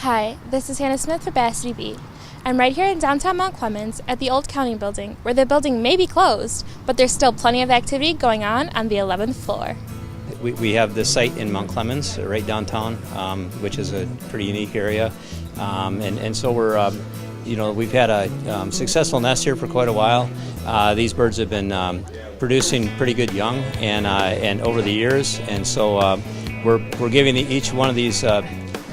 Hi, this is Hannah Smith for Bassity Beat. I'm right here in downtown Mount Clemens at the old county building, where the building may be closed, but there's still plenty of activity going on the 11th floor. We have this site in Mount Clemens, right downtown, which is a pretty unique area, and so we're, we've had a successful nest here for quite a while. These birds have been producing pretty good young, and over the years, and so we're giving each one of these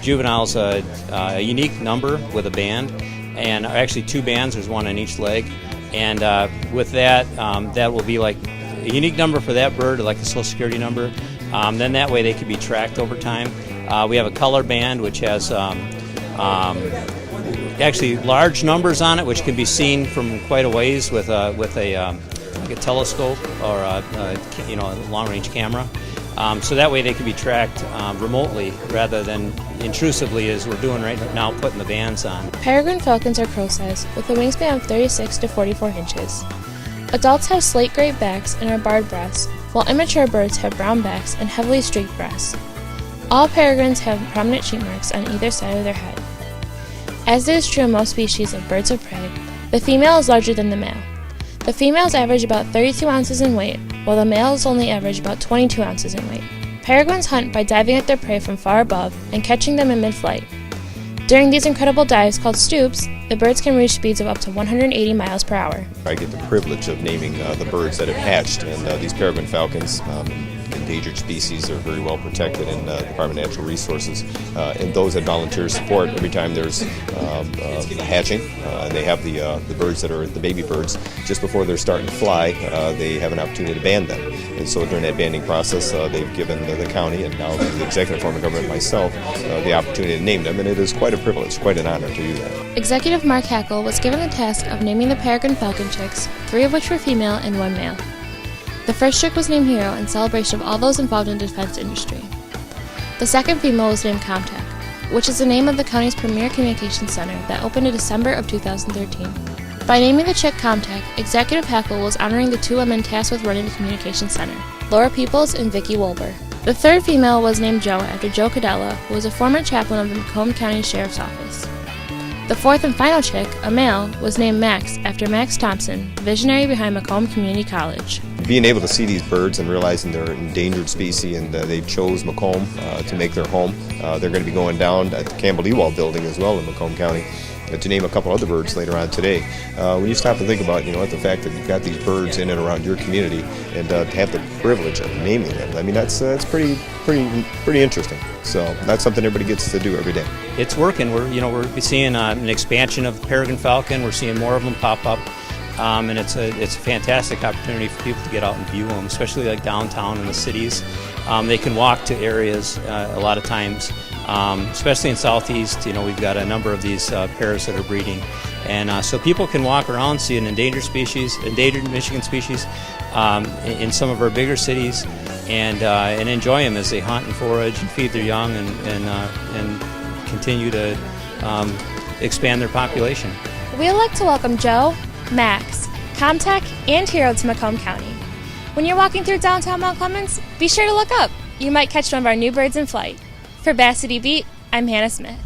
juveniles a unique number with a band, and actually two bands. There's one on each leg, and with that, that will be like a unique number for that bird, like a social security number. Then that way they can be tracked over time. We have a color band which has actually large numbers on it, which can be seen from quite a ways with like a telescope or a long-range camera. So that way they can be tracked remotely rather than intrusively as we're doing right now, putting the bands on. Peregrine falcons are crow-sized with a wingspan of 36 to 44 inches. Adults have slate gray backs and are barred breasts, while immature birds have brown backs and heavily streaked breasts. All peregrines have prominent cheek marks on either side of their head. As is true in most species of birds of prey, the female is larger than the male. The females average about 32 ounces in weight, while the males only average about 22 ounces in weight. Peregrines hunt by diving at their prey from far above and catching them in mid-flight. During these incredible dives called stoops, the birds can reach speeds of up to 180 miles per hour. I get the privilege of naming the birds that have hatched, and these peregrine falcons, endangered species, are very well protected in the Department of Natural Resources, and those that volunteer support every time there's hatching. They have the birds that are the baby birds just before they're starting to fly. They have an opportunity to band them, and so during that banding process, they've given the county and now the executive form of government myself the opportunity to name them, and it is quite a privilege, quite an honor to do that. Executive Mark Hackel was given the task of naming the peregrine falcon chicks, 3 of which were female and 1 male. The first chick was named Hero in celebration of all those involved in the defense industry. The second female was named Comtech, which is the name of the county's premier communications center that opened in December of 2013. By naming the chick Comtech, Executive Hackel was honoring the 2 women tasked with running the communications center, Laura Peoples and Vicki Wolber. The third female was named Joe after Joe Cadella, who was a former chaplain of the Macomb County Sheriff's Office. The fourth and final chick, a male, was named Max after Max Thompson, the visionary behind Macomb Community College. Being able to see these birds and realizing they're an endangered species and they chose Macomb to make their home. They're going to be going down at the Campbell-Ewald building as well in Macomb County to name a couple other birds later on today. When you stop and think about, the fact that you've got these birds in and around your community and to have the privilege of naming them, I mean, that's pretty interesting. So that's something everybody gets to do every day. It's working. We're seeing an expansion of peregrine falcon. We're seeing more of them pop up. And it's a fantastic opportunity for people to get out and view them, especially like downtown in the cities. They can walk to areas a lot of times, especially in Southeast. We've got a number of these pairs that are breeding, and so people can walk around, see an endangered Michigan species, in some of our bigger cities, and enjoy them as they hunt and forage and feed their young and continue to expand their population. We'd like to welcome Joe, Max, Comtech, and Hero to Macomb County. When you're walking through downtown Mount Clemens, be sure to look up. You might catch one of our new birds in flight. For Bassity Beat, I'm Hannah Smith.